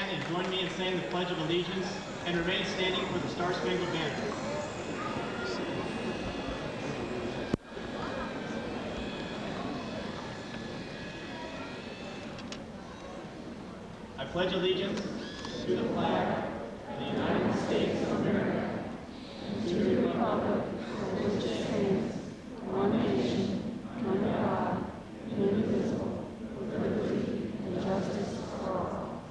stand and join me in saying the Pledge of Allegiance and remain standing for the Star-Spangled Banner. I pledge allegiance to the flag of the United States of America and to the republic for which it stands, one nation, under God, indivisible, with liberty and justice for all.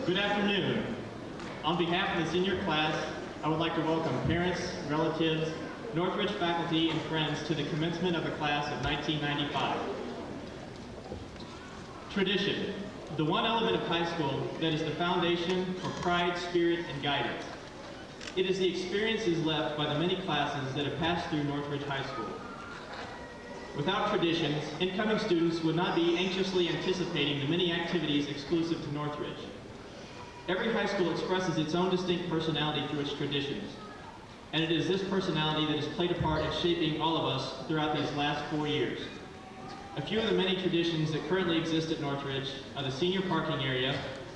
Good afternoon. On behalf of the senior class, I would like to welcome parents, relatives, Northridge faculty, and friends to the commencement of the class of 1995. Tradition, the one element of high school that is the foundation for pride, spirit, and guidance. It is the experiences left by the many classes that have passed through Northridge High School. Without traditions, incoming students would not be anxiously anticipating the many activities exclusive to Northridge. Every high school expresses its own distinct personality through its traditions, and it is this personality that has played a part in shaping all of us throughout these last 4 years. A few of the many traditions that currently exist at Northridge are the senior parking area,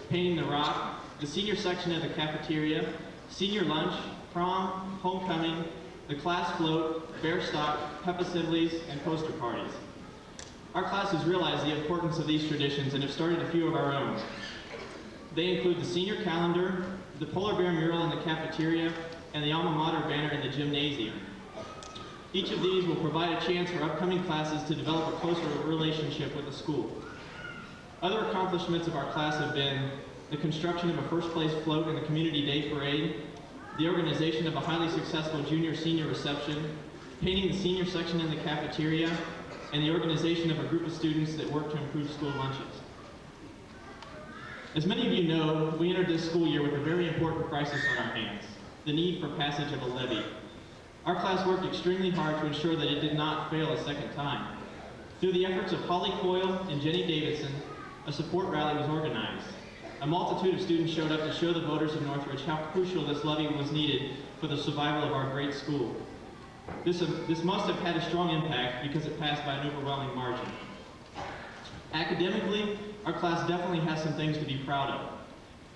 painting the rock, the senior section of the cafeteria, senior lunch, prom, homecoming, the class float, bear stock, pep assemblies, and poster parties. Our class has realized the importance of these traditions and have started a few of our own. They include the senior calendar, the polar bear mural in the cafeteria, and the alma mater banner in the gymnasium. Each of these will provide a chance for upcoming classes to develop a closer relationship with the school. Other accomplishments of our class have been the construction of a first place float in the Community Day Parade, the organization of a highly successful junior-senior reception, painting the senior section in the cafeteria, and the organization of a group of students that work to improve school lunches. As many of you know, we entered this school year with a very important crisis on our hands, the need for passage of a levy. Our class worked extremely hard to ensure that it did not fail a second time. Through the efforts of Holly Coyle and Jenny Davidson, a support rally was organized. A multitude of students showed up to show the voters of Northridge how crucial this levy was needed for the survival of our great school. This must have had a strong impact because it passed by an overwhelming margin. Academically, our class definitely has some things to be proud of.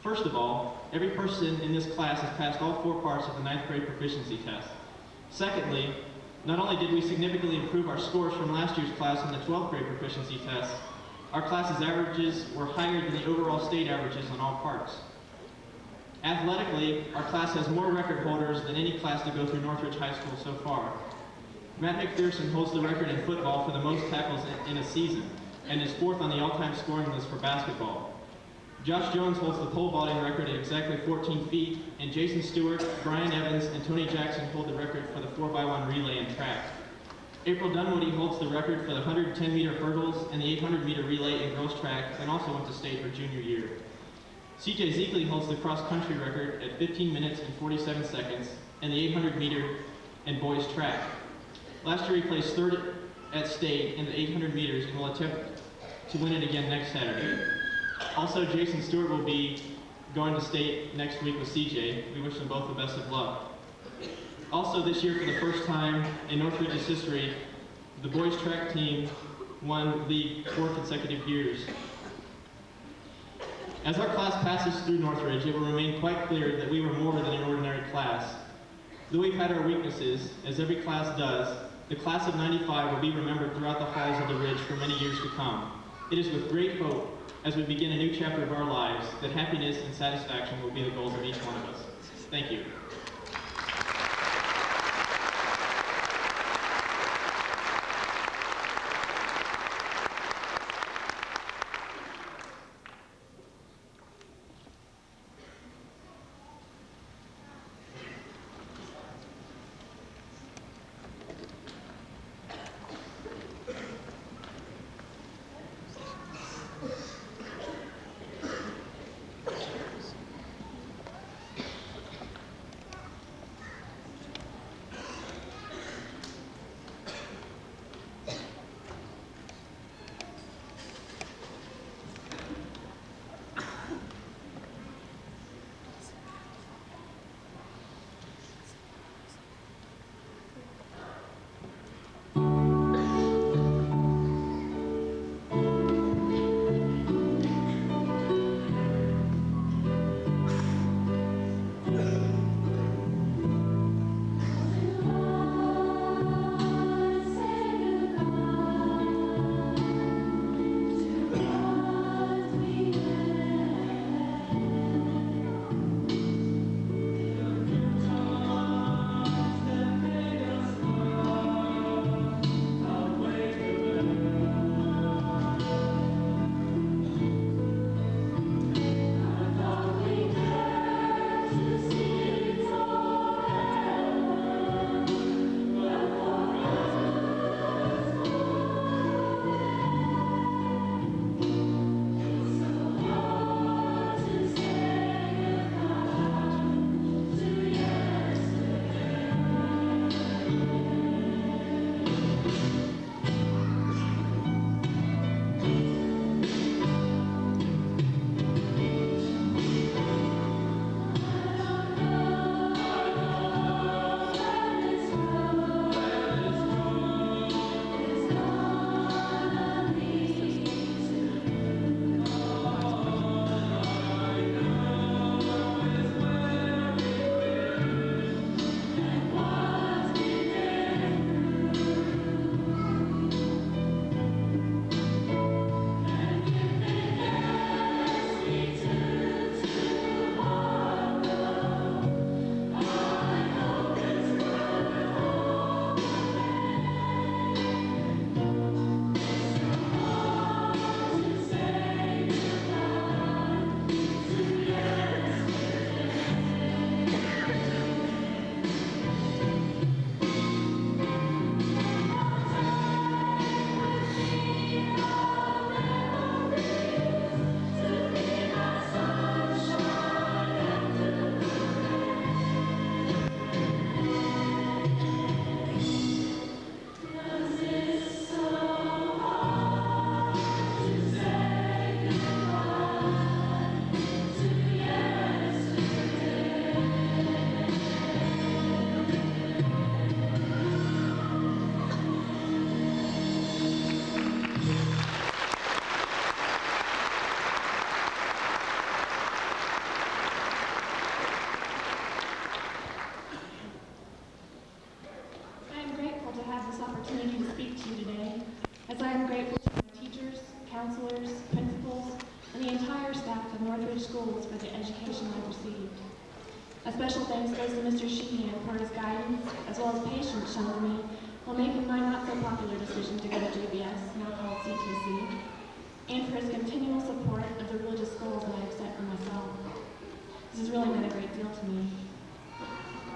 First of all, every person in this class has passed all 4 parts of the 9th grade proficiency test. Secondly, not only did we significantly improve our scores from last year's class in the 12th grade proficiency test, our class's averages were higher than the overall state averages on all parts. Athletically, our class has more record holders than any class to go through Northridge High School so far. Matt McPherson holds the record in football for the most tackles in a season, and is 4th on the all-time scoring list for basketball. Josh Jones holds the pole vaulting record at exactly 14 feet, and Jason Stewart, Brian Evans, and Tony Jackson hold the record for the 4x1 relay and track. April Dunwoody holds the record for the 110-meter hurdles and the 800-meter relay in girls track, and also went to state her junior year. CJ Zeekley holds the cross-country record at 15 minutes and 47 seconds and the 800-meter and boys track. Last year he placed third at state in the 800 meters and will attempt to win it again next Saturday. Also, Jason Stewart will be going to state next week with CJ. We wish them both the best of luck. Also this year, for the first time in Northridge's history, the boys track team won league 4 consecutive years. As our class passes through Northridge, it will remain quite clear that we were more than an ordinary class. Though we've had our weaknesses, as every class does, the class of '95 will be remembered throughout the halls of the Ridge for many years to come. It is with great hope, as we begin a new chapter of our lives, that happiness and satisfaction will be the goals of each one of us. Thank you. counselors, principals, and the entire staff of Northridge Schools for the education I've received. A special thanks goes to Mr. Sheehan for his guidance, as well as patience shown to me while making my not-so-popular decision to go to JBS, now called CTC, and for his continual support of the religious goals that I have set for myself. This has really meant a great deal to me.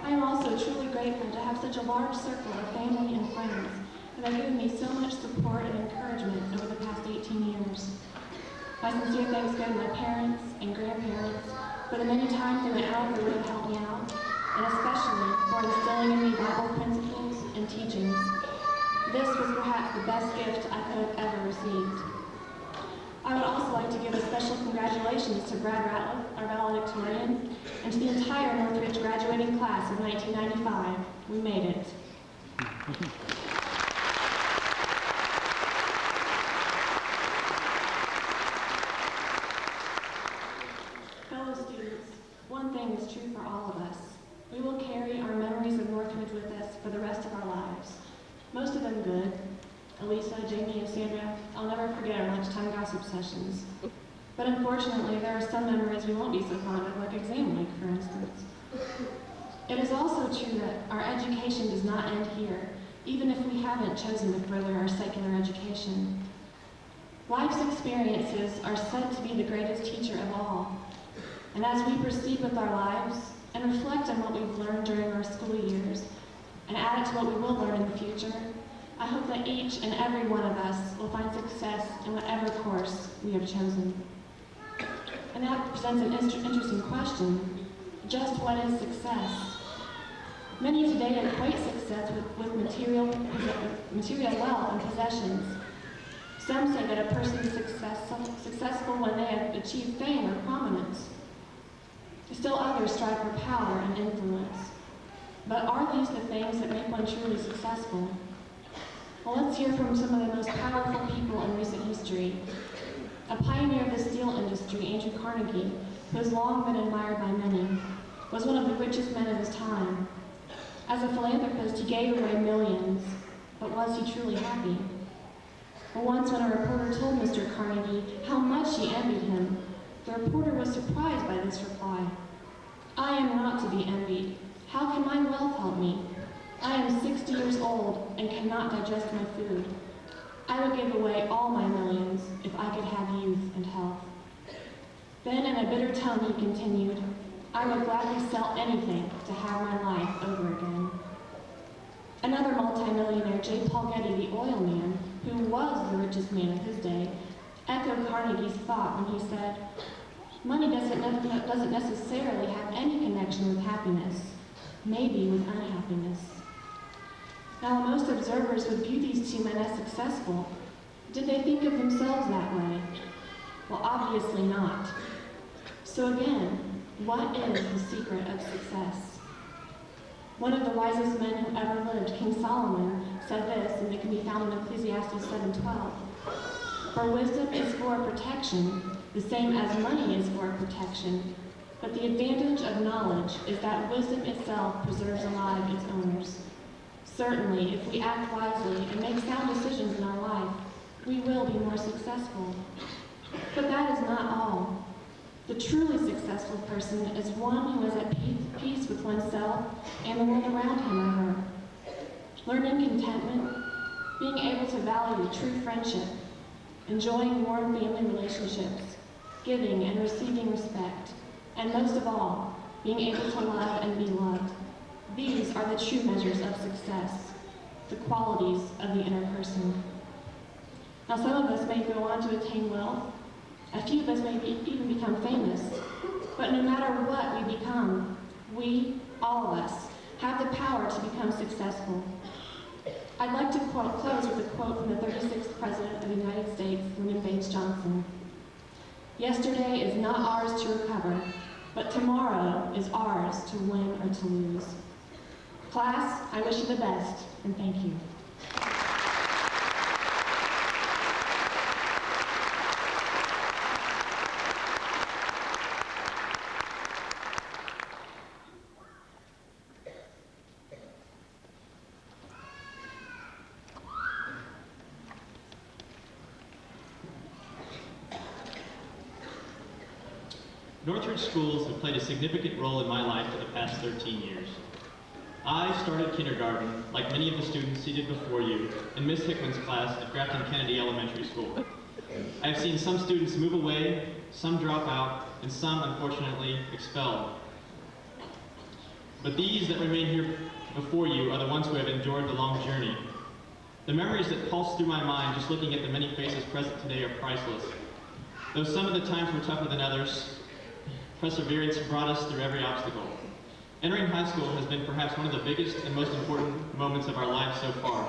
I am also truly grateful to have such a large circle of family and friends that have given me so much support and encouragement over the past 18 years. My sincere thanks go to my parents and grandparents for the many times they went out of their way to help me out, and especially for instilling in me Bible principles and teachings. This was perhaps the best gift I could have ever received. I would also like to give a special congratulations to Brad Ratliff, our valedictorian, and to the entire Northridge graduating class of 1995. We made it. Fellow students, one thing is true for all of us. We will carry our memories of Northridge with us for the rest of our lives. Most of them good. Elisa, Jamie, and Sandra, I'll never forget our lunchtime gossip sessions. But unfortunately, there are some memories we won't be so fond of, like exam week, for instance. It is also true that our education does not end here, even if we haven't chosen to further our secular education. Life's experiences are said to be the greatest teacher of all. And as we proceed with our lives and reflect on what we've learned during our school years and add it to what we will learn in the future, I hope that each and every one of us will find success in whatever course we have chosen. And that presents an interesting question. Just what is success? Many today equate success with material wealth and possessions. Some say that a person is successful when they have achieved fame or prominence. Still others strive for power and influence. But are these the things that make one truly successful? Well, let's hear from some of the most powerful people in recent history. A pioneer of the steel industry, Andrew Carnegie, who has long been admired by many, was one of the richest men of his time. As a philanthropist, he gave away millions, but was he truly happy? Well, once when a reporter told Mr. Carnegie how much he envied him, the reporter was surprised by this reply. "I am not to be envied. How can my wealth help me? I am 60 years old and cannot digest my food. I would give away all my millions if I could have youth and health." Then in a bitter tone he continued, "I would gladly sell anything to have my life over again." Another multimillionaire, J. Paul Getty, the oil man, who was the richest man of his day, echoed Carnegie's thought when he said, "Money doesn't necessarily have any connection with happiness, maybe with unhappiness." Now, most observers would view these two men as successful. Did they think of themselves that way? Well, obviously not. So again, what is the secret of success? One of the wisest men who ever lived, King Solomon, said this, and it can be found in Ecclesiastes 7:12. "For wisdom is for protection, the same as money is for protection. But the advantage of knowledge is that wisdom itself preserves alive its owners." Certainly, if we act wisely and make sound decisions in our life, we will be more successful. But that is not all. The truly successful person is one who is at peace with oneself and the world around him or her. Learning contentment, being able to value true friendship, enjoying warm family relationships, giving and receiving respect, and most of all, being able to love and be loved. These are the true measures of success, the qualities of the inner person. Now, some of us may go on to attain wealth. A few of us may even become famous. But no matter what we become, we, all of us, have the power to become successful. I'd like to close with a quote from the 36th President of the United States, Lyndon Baines Johnson. "Yesterday is not ours to recover, but tomorrow is ours to win or to lose." Class, I wish you the best, and thank you. Northridge schools have played a significant role in my life for the past 13 years. I started kindergarten, like many of the students seated before you, in Miss Hickman's class at Grafton Kennedy Elementary School. I have seen some students move away, some drop out, and some, unfortunately, expelled. But these that remain here before you are the ones who have endured the long journey. The memories that pulse through my mind just looking at the many faces present today are priceless. Though some of the times were tougher than others, perseverance brought us through every obstacle. Entering high school has been perhaps one of the biggest and most important moments of our lives so far.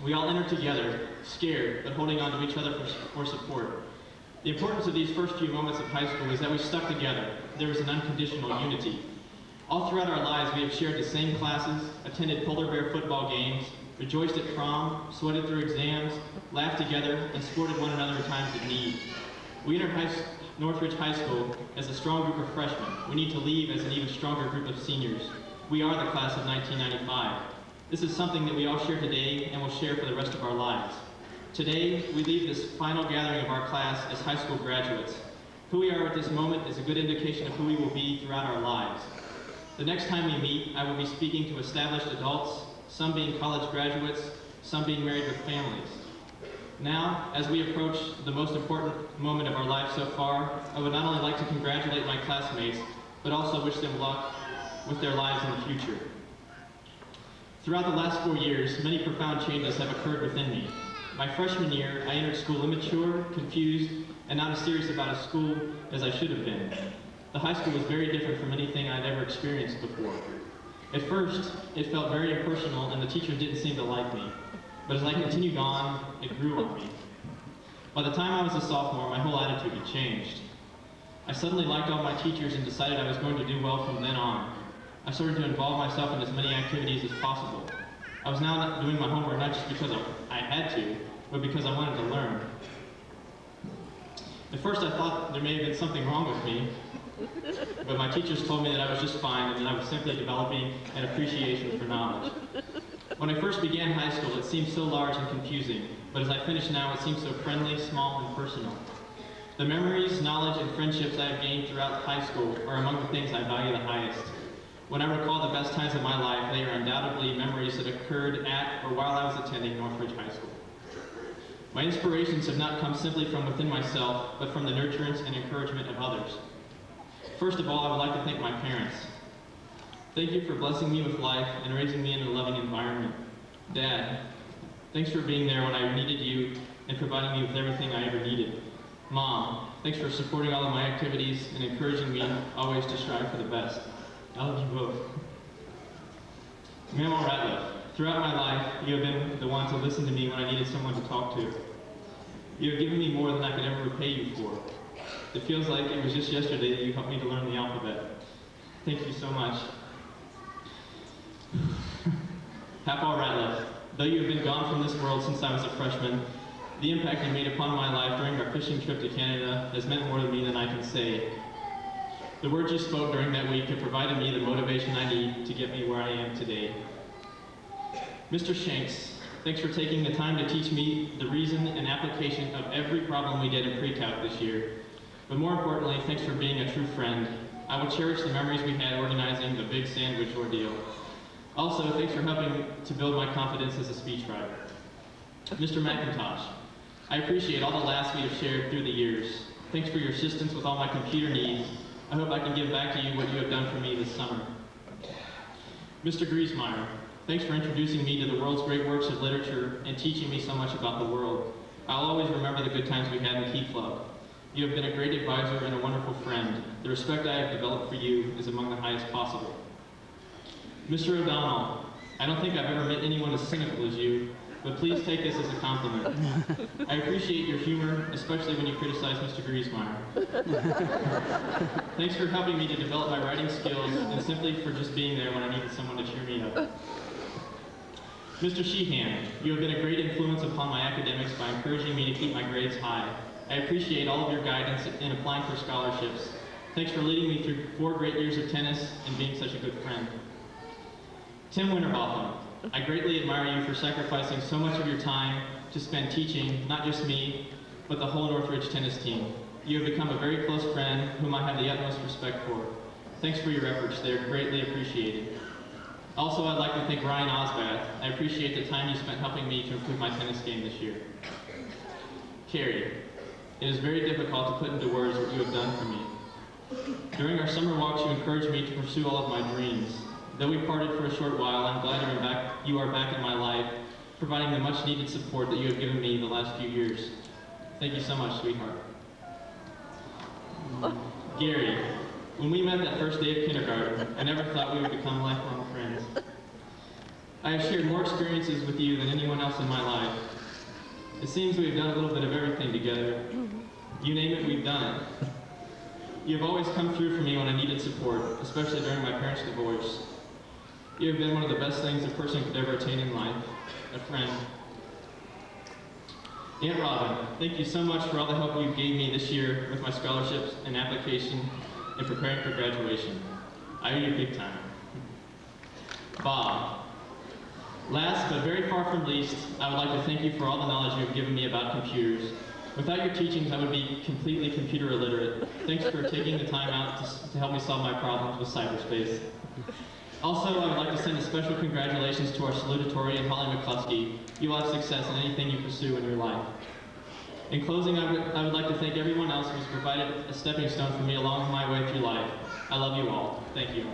We all enter together, scared, but holding on to each other for support. The importance of these first few moments of high school is that we stuck together. There was an unconditional unity. All throughout our lives, we have shared the same classes, attended polar bear football games, rejoiced at prom, sweated through exams, laughed together, and supported one another in times of need. We entered Northridge High School as a strong group of freshmen. We need to leave as an even stronger group of seniors. We are the class of 1995. This is something that we all share today and will share for the rest of our lives. Today, we leave this final gathering of our class as high school graduates. Who we are at this moment is a good indication of who we will be throughout our lives. The next time we meet, I will be speaking to established adults, some being college graduates, some being married with families. Now, as we approach the most important moment of our lives so far, I would not only like to congratulate my classmates, but also wish them luck with their lives in the future. Throughout the last 4 years, many profound changes have occurred within me. My freshman year, I entered school immature, confused, and not as serious about a school as I should have been. The high school was very different from anything I'd ever experienced before. At first, it felt very impersonal and the teachers didn't seem to like me. But as I continued on, it grew on me. By the time I was a sophomore, my whole attitude had changed. I suddenly liked all my teachers and decided I was going to do well from then on. I started to involve myself in as many activities as possible. I was now not doing my homework not just because I had to, but because I wanted to learn. At first I thought there may have been something wrong with me, but my teachers told me that I was just fine and that I was simply developing an appreciation for knowledge. When I first began high school, it seemed so large and confusing, but as I finish now, it seems so friendly, small, and personal. The memories, knowledge, and friendships I have gained throughout high school are among the things I value the highest. When I recall the best times of my life, they are undoubtedly memories that occurred at or while I was attending Northridge High School. My inspirations have not come simply from within myself, but from the nurturance and encouragement of others. First of all, I would like to thank my parents. Thank you for blessing me with life and raising me in a loving environment. Dad, thanks for being there when I needed you and providing me with everything I ever needed. Mom, thanks for supporting all of my activities and encouraging me always to strive for the best. I love you both. Mama Ratliff, throughout my life, you have been the one to listen to me when I needed someone to talk to. You have given me more than I could ever repay you for. It feels like it was just yesterday that you helped me to learn the alphabet. Thank you so much. Papa Ratliff, though you have been gone from this world since I was a freshman, the impact you made upon my life during our fishing trip to Canada has meant more to me than I can say. The words you spoke during that week have provided me the motivation I need to get me where I am today. Mr. Shanks, thanks for taking the time to teach me the reason and application of every problem we did in pre-calc this year. But more importantly, thanks for being a true friend. I will cherish the memories we had organizing the big sandwich ordeal. Also, thanks for helping to build my confidence as a speechwriter. Mr. McIntosh, I appreciate all the laughs we have shared through the years. Thanks for your assistance with all my computer needs. I hope I can give back to you what you have done for me this summer. Mr. Griesmeyer, thanks for introducing me to the world's great works of literature and teaching me so much about the world. I'll always remember the good times we had in Key Club. You have been a great advisor and a wonderful friend. The respect I have developed for you is among the highest possible. Mr. O'Donnell, I don't think I've ever met anyone as cynical as you, but please take this as a compliment. I appreciate your humor, especially when you criticize Mr. Griesmeyer. Thanks for helping me to develop my writing skills and simply for just being there when I needed someone to cheer me up. Mr. Sheehan, you have been a great influence upon my academics by encouraging me to keep my grades high. I appreciate all of your guidance in applying for scholarships. Thanks for leading me through 4 great years of tennis and being such a good friend. Tim Winterbotham, I greatly admire you for sacrificing so much of your time to spend teaching, not just me, but the whole Northridge tennis team. You have become a very close friend whom I have the utmost respect for. Thanks for your efforts, they are greatly appreciated. Also, I'd like to thank Ryan Osbath. I appreciate the time you spent helping me to improve my tennis game this year. Carrie, it is very difficult to put into words what you have done for me. During our summer walks, you encouraged me to pursue all of my dreams. Though we parted for a short while, I'm glad you are back in my life, providing the much needed support that you have given me the last few years. Thank you so much, sweetheart. Gary, when we met that first day of kindergarten, I never thought we would become lifelong friends. I have shared more experiences with you than anyone else in my life. It seems we have done a little bit of everything together. You name it, we've done it. You have always come through for me when I needed support, especially during my parents' divorce. You have been one of the best things a person could ever attain in life, a friend. Aunt Robin, thank you so much for all the help you gave me this year with my scholarships and application and preparing for graduation. I owe you big time. Bob, last but very far from least, I would like to thank you for all the knowledge you have given me about computers. Without your teachings, I would be completely computer illiterate. Thanks for taking the time out to help me solve my problems with cyberspace. Also, I would like to send a special congratulations to our salutatorian, Holly McCluskey. You will have success in anything you pursue in your life. In closing, I would like to thank everyone else who has provided a stepping stone for me along my way through life. I love you all. Thank you.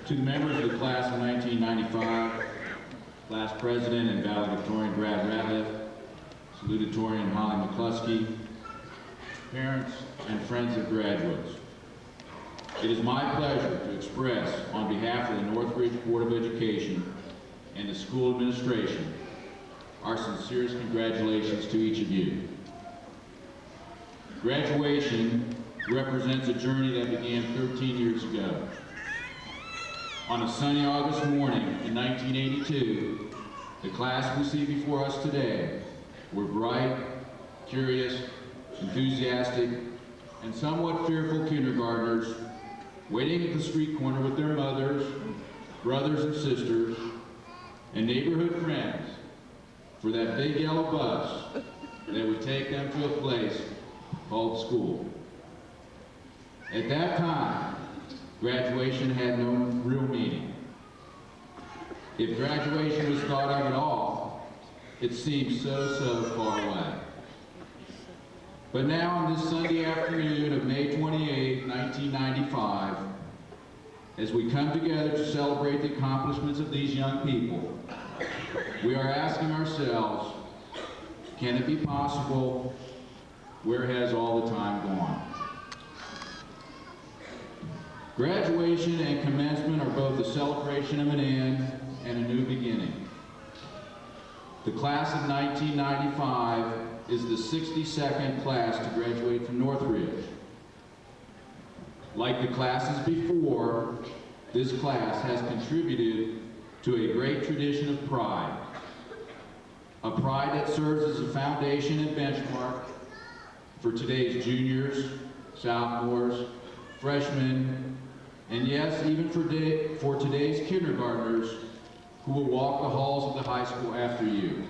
To the members of the class of 1995, class president and valedictorian Brad Ratliff, salutatorian Holly McCluskey, parents and friends of graduates. It is my pleasure to express on behalf of the Northridge Board of Education and the school administration our sincerest congratulations to each of you. Graduation represents a journey that began 13 years ago. On a sunny August morning in 1982, the class we see before us today were bright, curious, enthusiastic, and somewhat fearful kindergartners waiting at the street corner with their mothers, brothers and sisters, and neighborhood friends for that big yellow bus that would take them to a place called school. At that time, graduation had no real meaning. If graduation was thought of at all, it seemed so far away. But now on this Sunday afternoon of May 28, 1995, as we come together to celebrate the accomplishments of these young people, we are asking ourselves, can it be possible? Where has all the time gone? Graduation and commencement are both the celebration of an end and a new beginning. The class of 1995 is the 62nd class to graduate from Northridge. Like the classes before, this class has contributed to a great tradition of pride. A pride that serves as a foundation and benchmark for today's juniors, sophomores, freshmen, and yes, even for today's kindergartners who will walk the halls of the high school after you.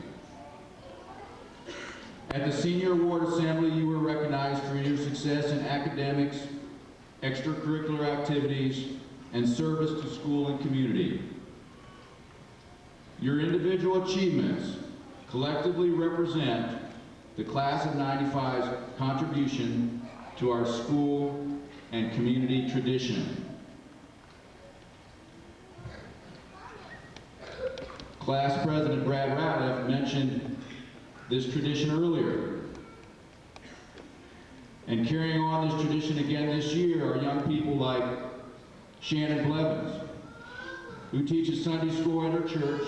At the Senior Award Assembly, you were recognized for your success in academics, extracurricular activities, and service to school and community. Your individual achievements collectively represent the class of 95's contribution to our school and community tradition. Class President Brad Ratliff mentioned this tradition earlier. And carrying on this tradition again this year are young people like Shannon Blevins, who teaches Sunday school at her church,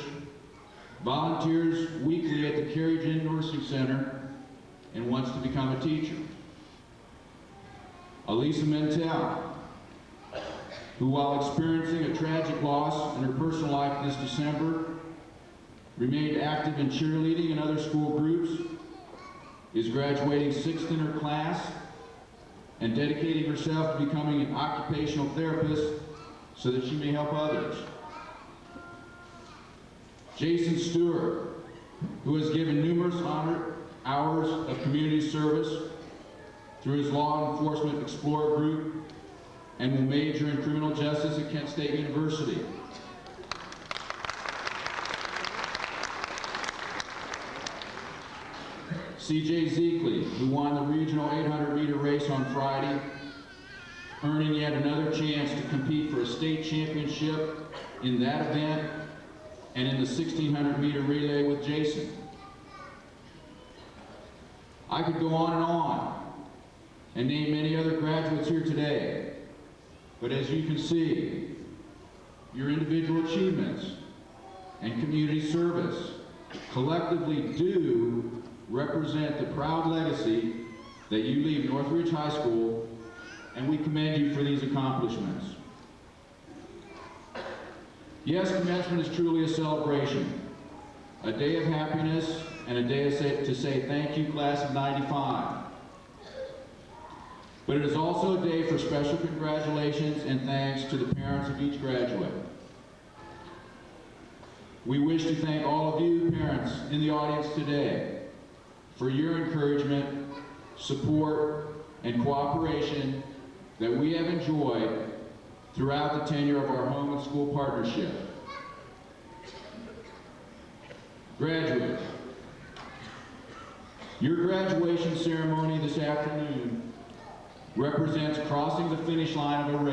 volunteers weekly at the Carriage Inn Nursing Center, and wants to become a teacher. Elisa Mentel, who while experiencing a tragic loss in her personal life this December, remained active in cheerleading and other school groups, is graduating 6th in her class, and dedicating herself to becoming an occupational therapist so that she may help others. Jason Stewart, who has given numerous hours of community service through his Law Enforcement Explorer group and will major in criminal justice at Kent State University. C.J. Zeekley, who won the regional 800-meter race on Friday, earning yet another chance to compete for a state championship in that event and in the 1600-meter relay with Jason. I could go on and name many other graduates here today, but as you can see, your individual achievements and community service collectively do represent the proud legacy that you leave Northridge High School, and we commend you for these accomplishments. Yes, commencement is truly a celebration, a day of happiness and a day to say thank you, class of 95. But it is also a day for special congratulations and thanks to the parents of each graduate. We wish to thank all of you parents in the audience today for your encouragement, support, and cooperation that we have enjoyed throughout the tenure of our home and school partnership. Graduates, your graduation ceremony this afternoon represents crossing the finish line of a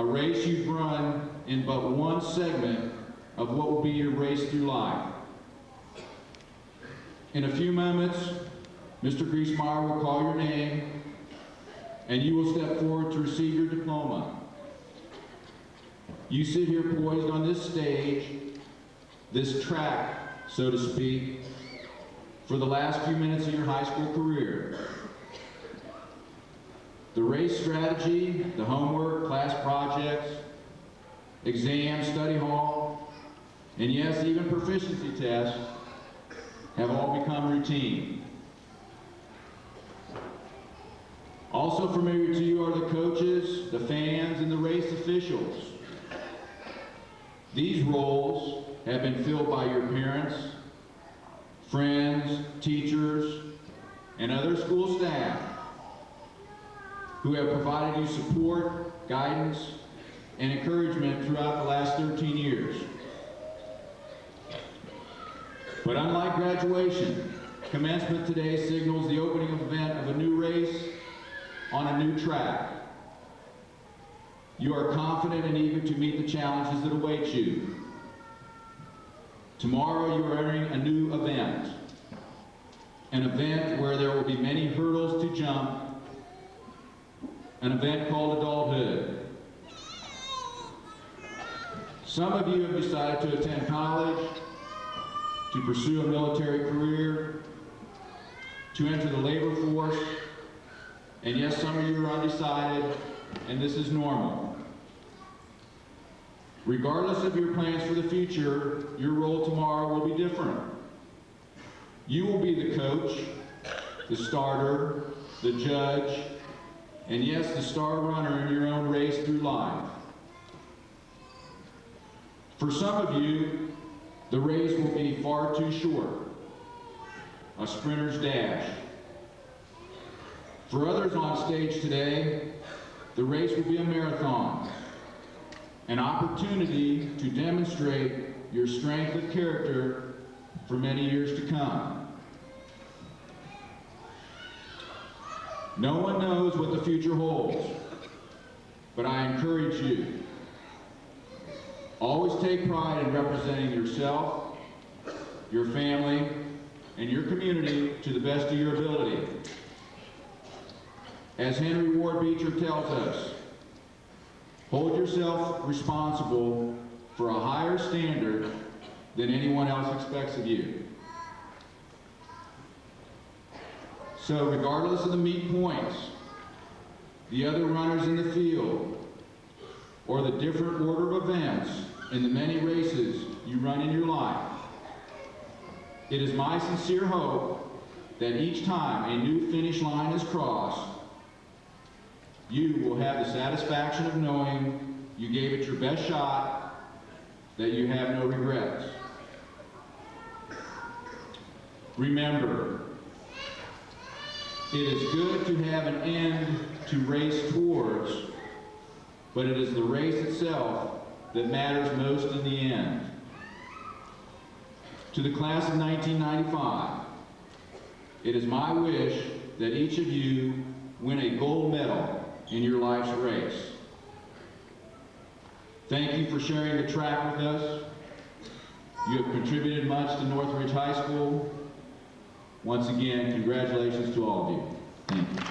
race you've run in but one segment of what will be your race through life. In a few moments, Mr. Griesmeyer will call your name and you will step forward to receive your diploma. You sit here poised on this stage, this track, so to speak, for the last few minutes of your high school career. The race strategy, the homework, class projects, exams, study hall, and yes, even proficiency tests have all become routine. Also familiar to you are the coaches, the fans, and the race officials. These roles have been filled by your parents, friends, teachers, and other school staff who have provided you support, guidance, and encouragement throughout the last 13 years. But unlike graduation, commencement today signals the opening event of a new race on a new track. You are confident and eager to meet the challenges that await you. Tomorrow you are entering a new event, an event where there will be many hurdles to jump, an event called adulthood. Some of you have decided to attend college, to pursue a military career, to enter the labor force, and yes, some of you are undecided, and this is normal. Regardless of your plans for the future, your role tomorrow will be different. You will be the coach, the starter, the judge, and yes, the star runner in your own race through life. For some of you, the race will be far too short, a sprinter's dash. For others on stage today, the race will be a marathon, an opportunity to demonstrate your strength of character for many years to come. No one knows what the future holds, but I encourage you. Always take pride in representing yourself, your family, and your community to the best of your ability. As Henry Ward Beecher tells us, hold yourself responsible for a higher standard than anyone else expects of you. So regardless of the meet points, the other runners in the field, or the different order of events in the many races you run in your life, it is my sincere hope that each time a new finish line is crossed, you will have the satisfaction of knowing you gave it your best shot, that you have no regrets. Remember, it is good to have an end to race towards, but it is the race itself that matters most in the end. To the class of 1995, It is my wish that each of you win a gold medal in your life's race. Thank you for sharing the track with us. You have contributed much to Northridge High School. Once again, congratulations to all of you. Thank you.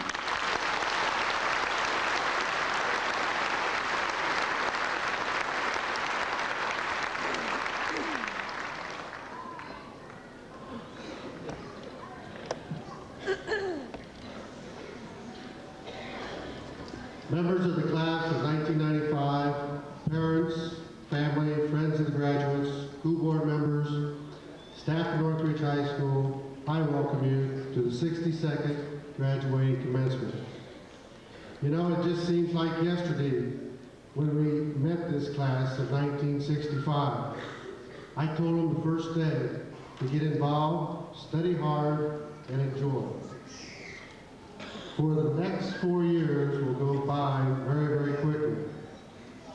Members of the class of 1995, parents, family, friends of the graduates, school board members, staff of Northridge High School, I welcome you to the 62nd graduating commencement. You know, it just seems like yesterday when we met this class of 1965. I told them the first day to get involved, study hard, and enjoy. For the next 4 years will go by very, very quickly.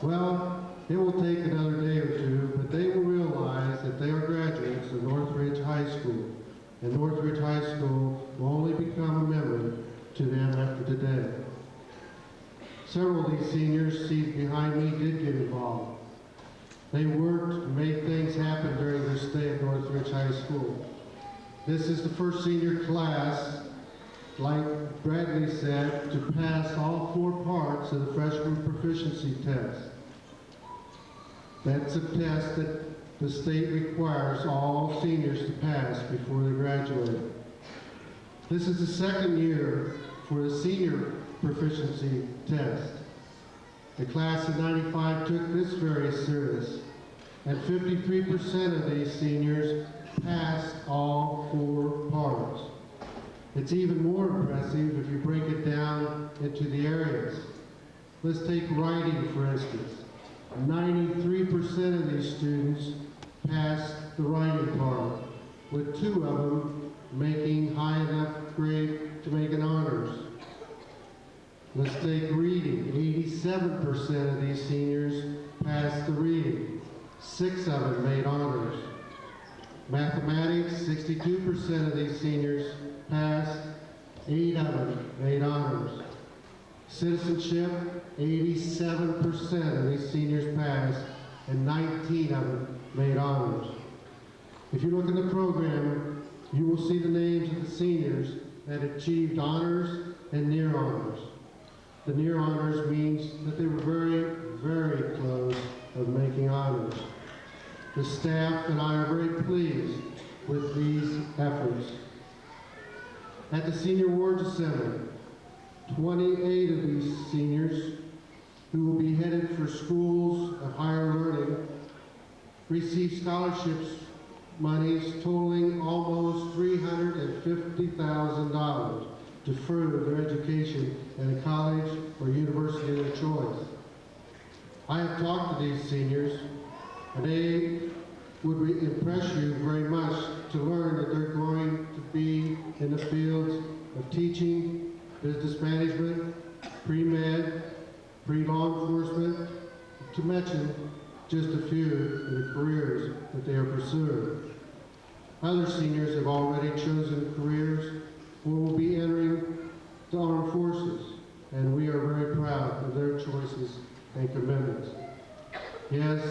Well, it will take another day or two, but they will realize that they are graduates of Northridge High School, and Northridge High School will only become a memory to them after today. Several of these seniors seated behind me did get involved. They worked and made things happen during their stay at Northridge High School. This is the first senior class, like Bradley said, to pass all 4 parts of the freshman proficiency test. That's a test that the state requires all seniors to pass before they graduate. This is the second year for the senior proficiency test. The class of 95 took this very serious, and 53% of these seniors passed all 4 parts. It's even more impressive if you break it down into the areas. Let's take writing, for instance. 93% of these students passed the writing part, with 2 of them making high enough grade to make an honors. Let's take reading. 87% of these seniors passed the reading. 6 of them made honors. Mathematics, 62% of these seniors passed, 8 of them made honors. Citizenship, 87% of these seniors passed, and 19 of them made honors. If you look in the program, you will see the names of the seniors that achieved honors and near honors. The near honors means that they were very, very close of making honors. The staff and I are very pleased with these efforts. At the Senior Awards Assembly, 28 of these seniors who will be headed for schools of higher learning received scholarships monies totaling almost $350,000 to further their education at a college or university of their choice. I have talked to these seniors, and they would impress you very much to learn that they're going to be in the fields of teaching, business management, pre-med, pre-law enforcement, to mention just a few of the careers that they are pursuing. Other seniors have already chosen careers or will be entering the armed forces, and we are very proud of their choices and commitments. Yes,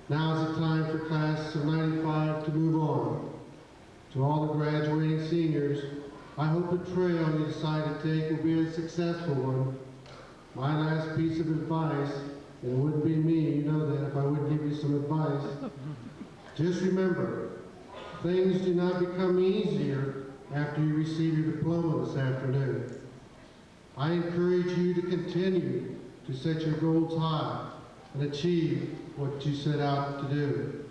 now is the time for class of 95 to move on. To all the graduating seniors, I hope the trail you decide to take will be a successful one. My last piece of advice, and it wouldn't be me, you know that, if I wouldn't give you some advice. Just remember, things do not become easier after you receive your diploma this afternoon. I encourage you to continue to set your goals high and achieve what you set out to do.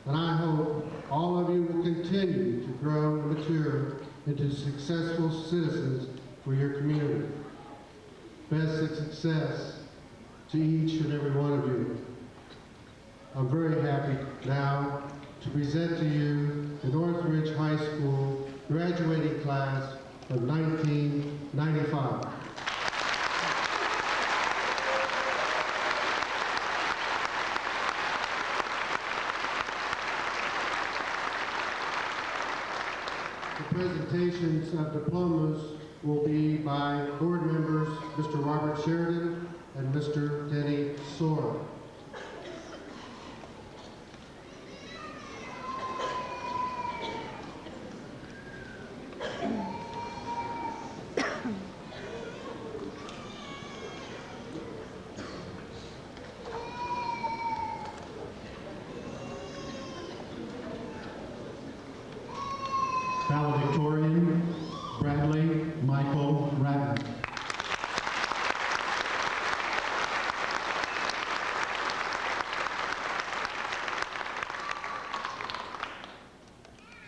And I hope all of you will continue to grow and mature into successful citizens for your community. Best of success to each and every one of you. I'm very happy now to present to you the Northridge High School graduating class of 1995. The presentations of diplomas will be by board members Mr. Robert Sheridan and Mr. Denny Sora. Valedictorian, Bradley Michael Ratton.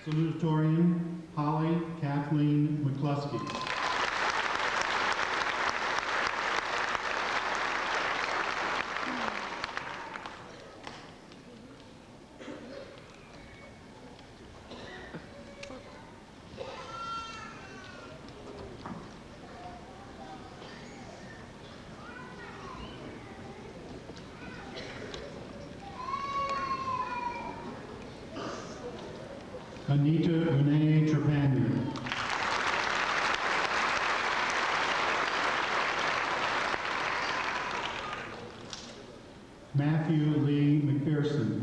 Salutatorian, Holly Kathleen McCluskey. Anita Renee Trepanier. Matthew Lee McPherson.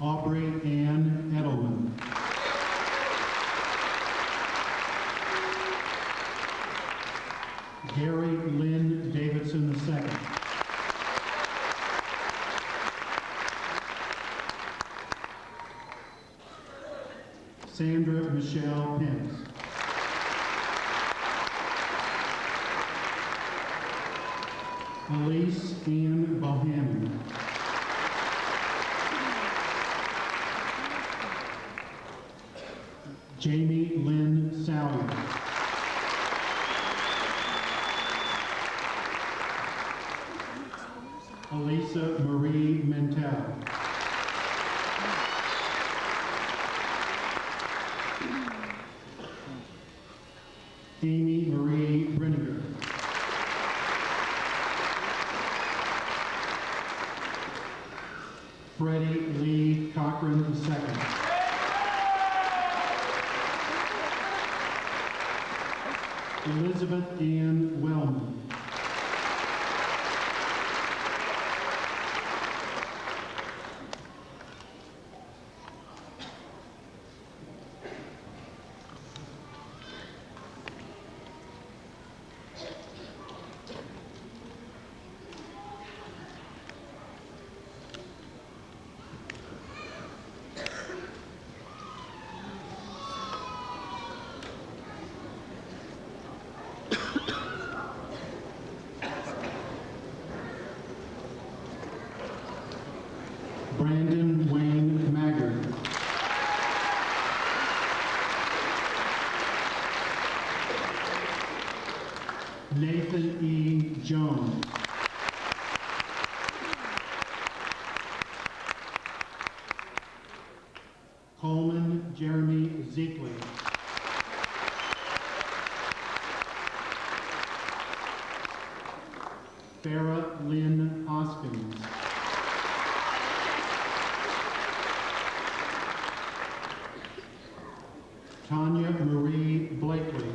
Aubrey Ann Edelman. Gary Lynn Davidson II. Sandra Michelle Pence. Elise Ann Bohannon. Jamie Lynn Salyer. Elisa Marie Mentel. Amy Marie Brenninger. Freddie Lee Cochran II. Elizabeth Ann Wellman. Brandon Wayne Maggard. Nathan E. Jones. Coleman Jeremy Zeekley. Farah Lynn Hoskins. Tanya Marie Blakely.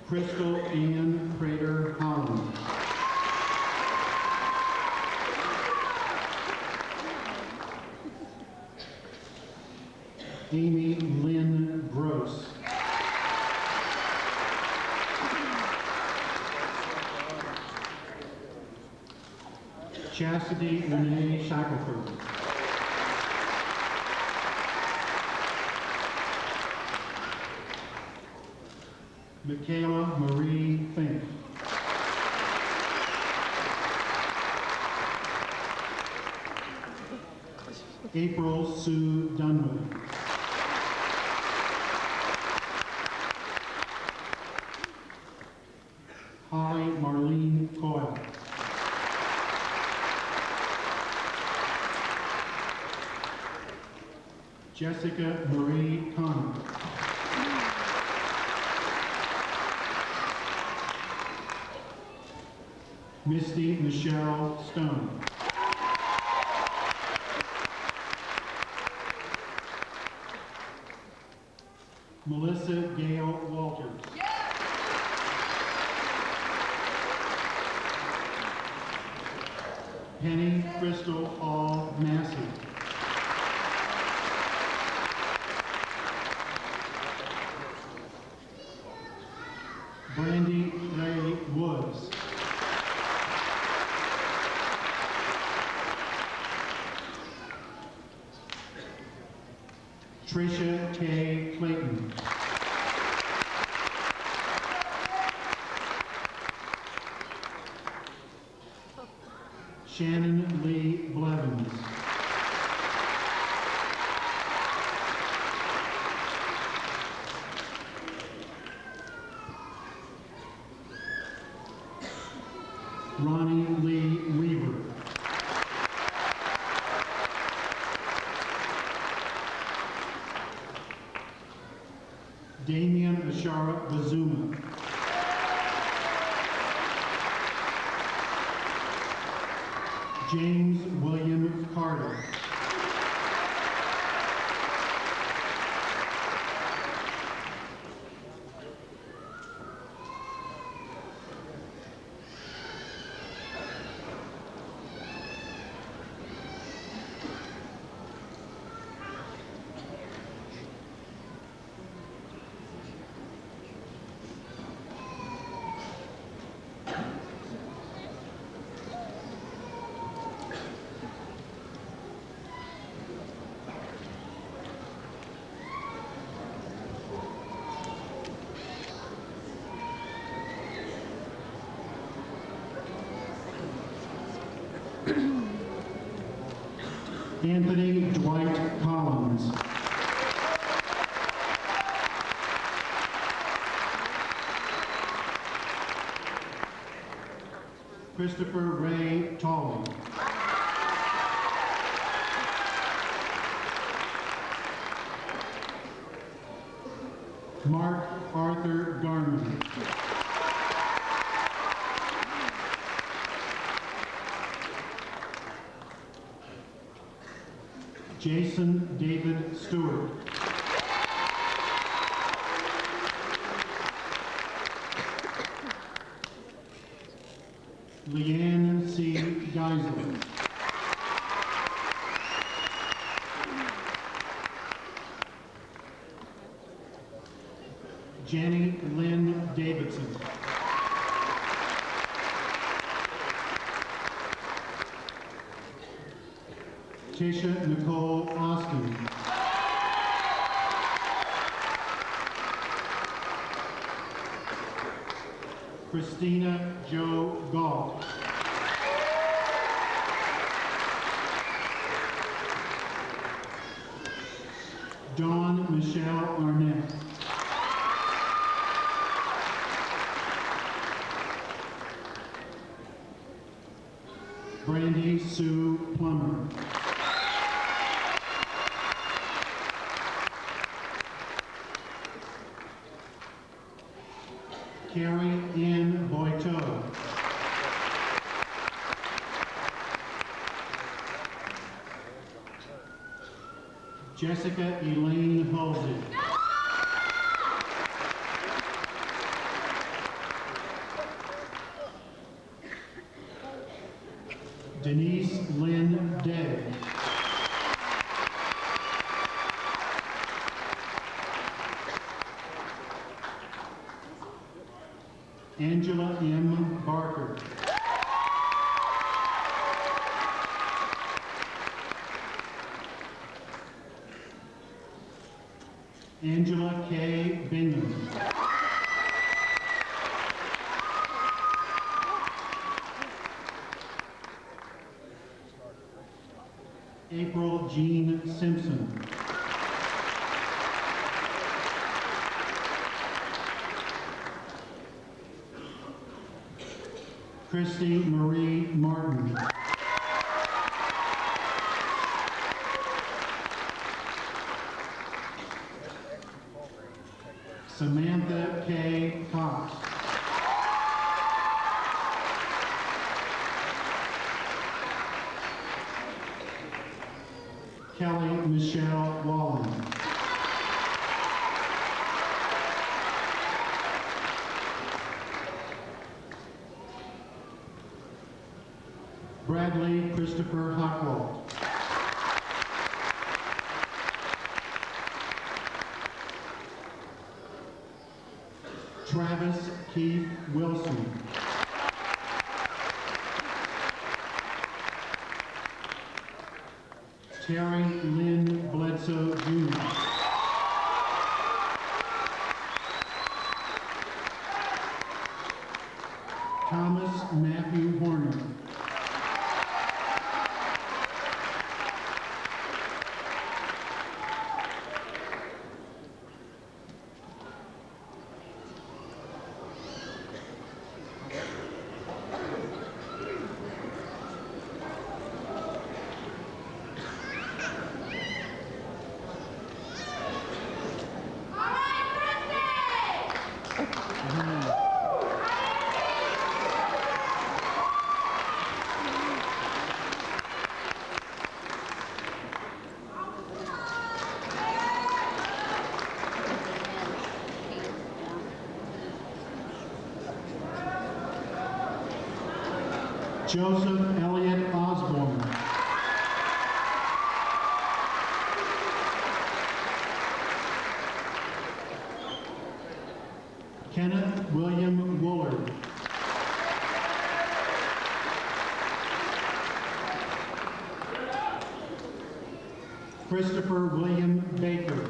Crystal Ann Prater Holland. Amy Lynn Gross. Chastity Renee Shackelford. Michaela Marie Fink. April Sue Dunwoody. Holly Marlene Coyle. Jessica Marie Connor. Misty Michelle Stone. Melissa Gail Walters. Penny Crystal Hall Massey. Brandy Ray Woods. Tricia K. Clayton. Shannon Lee Blevins. Ronnie Lee Weaver. Damian Ashara Bazuma. James William Carter. Anthony Dwight Collins. Christopher Ray Tolley. Mark Arthur Garman. Jason David Stewart. Leanne C. Geisler. Jenny Lynn Davidson. Tisha Nicole Austin. Christina Jo Galt. Dawn Michelle Arnett. Brandy Sue Plummer. Carrie Ann Boiteau. Jessica Elaine Halsey. Denise Lynn Day. Angela M. Barker. Angela K. Bingham. April Jean Simpson. Christy Marie Martin. Samantha K. Cox. Kelly Michelle Wallen. Bradley Christopher Hockwald. Travis Keith Wilson. Terry Lynn Bledsoe Jr. Thomas Matthew Horner. Joseph Elliott Osborne. Kenneth William Woolard. Christopher William Baker.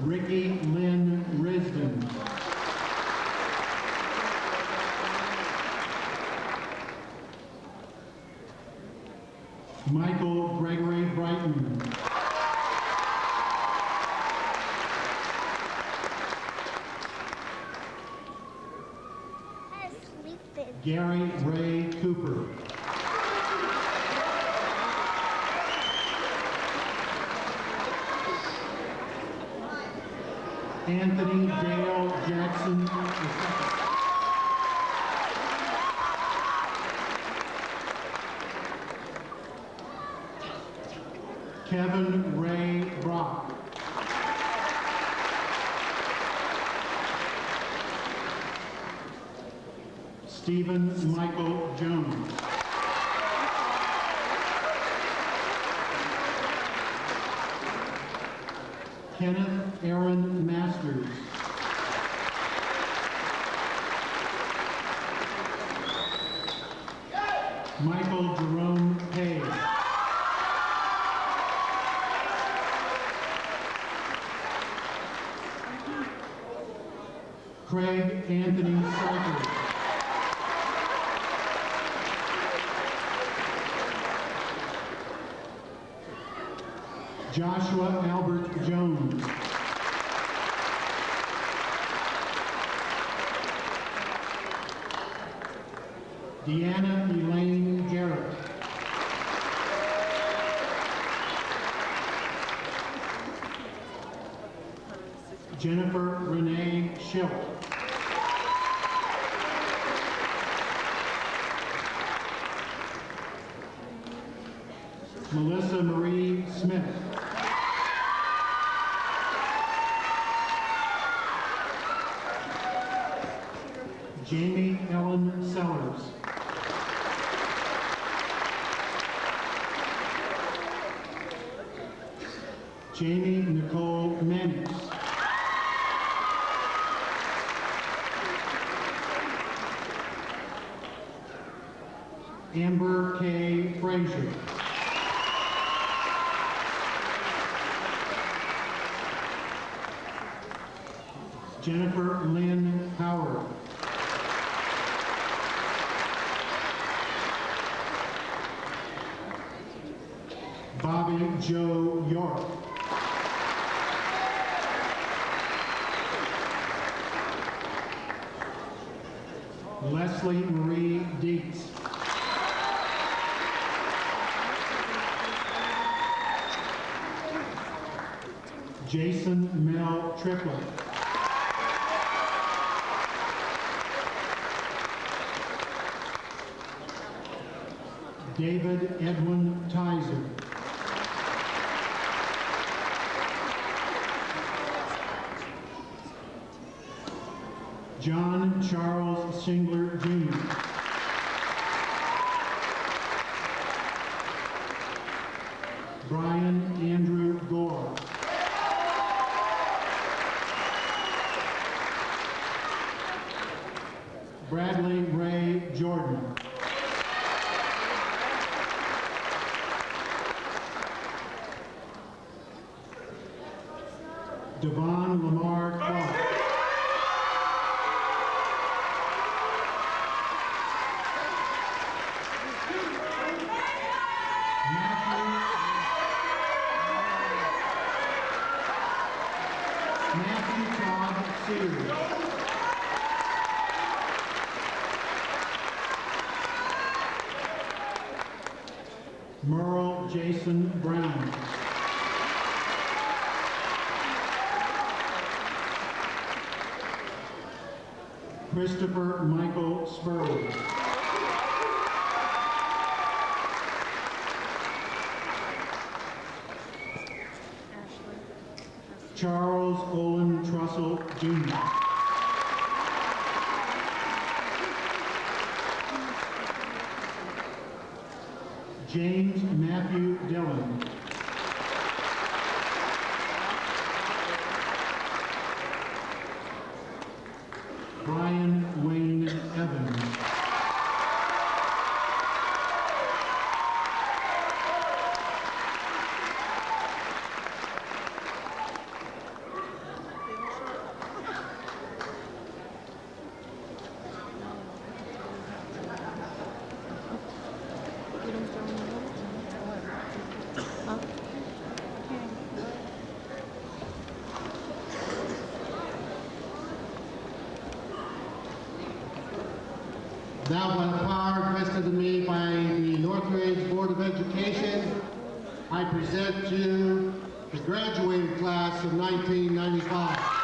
Ricky Lynn Risden. Michael Gregory Brightman. Gary Ray Cooper. Anthony Dale Jackson II. Kevin Ray Brock. Stephen Michael Jones. Kenneth Aaron Masters. Michael Jerome Page. Craig Anthony Sarker. Joshua Albert Jones. Deanna Elaine Garrett. Jennifer Renee Schilt. Melissa Marie Smith. Jamie Ellen Sellers. Jamie Nicole Mannix. Amber K. Frazier. Jennifer Lynn Howard. Bobby Joe York. Leslie Marie Dietz. Jason Mel Triplett. David Edwin Tizer. John Charles Singler, Jr. Brian Andrew Gore. Bradley Ray Jordan. Devon Lamar Clark. Matthew Todd Sears. Merle Jason Brown. Christopher Michael Spurley. Charles Olin Trussell, Jr. James Matthew Dillon. Brian Wayne Evans. Now, by the power vested in me by the Northridge Board of Education, I present to you the graduating class of 1995.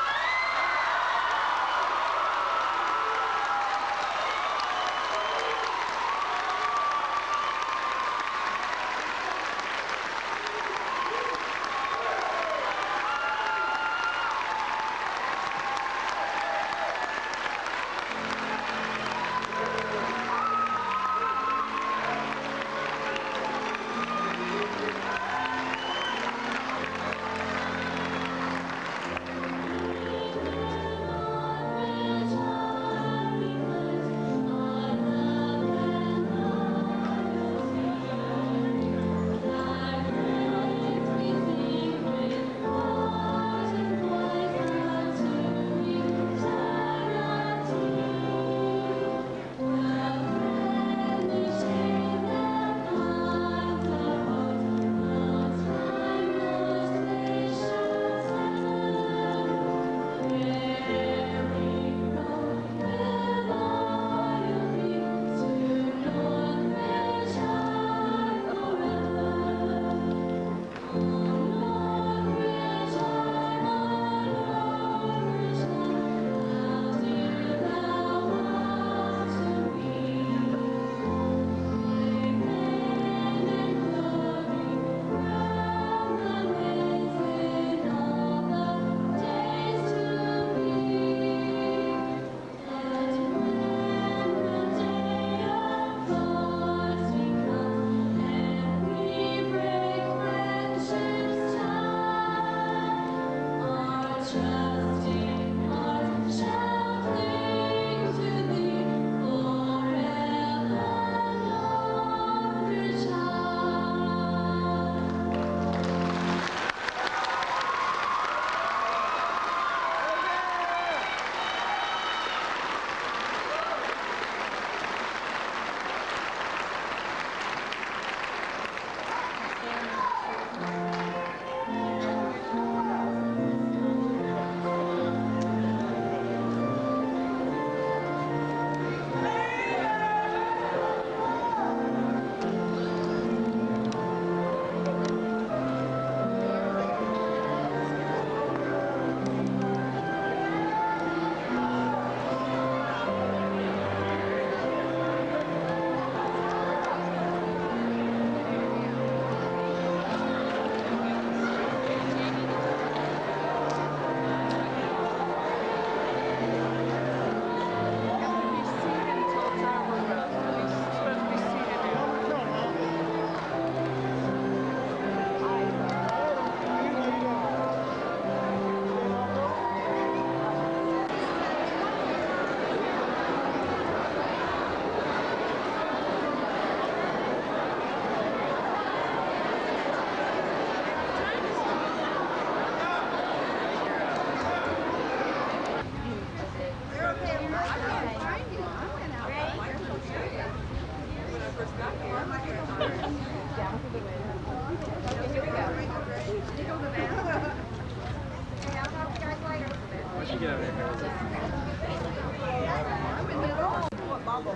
That's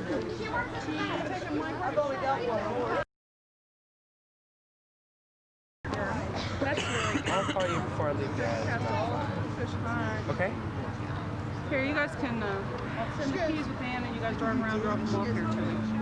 really good. I'll call you before I leave, guys. Okay? Here, you guys can, I'll send the keys with Ann and you guys drive around, drop them off here too.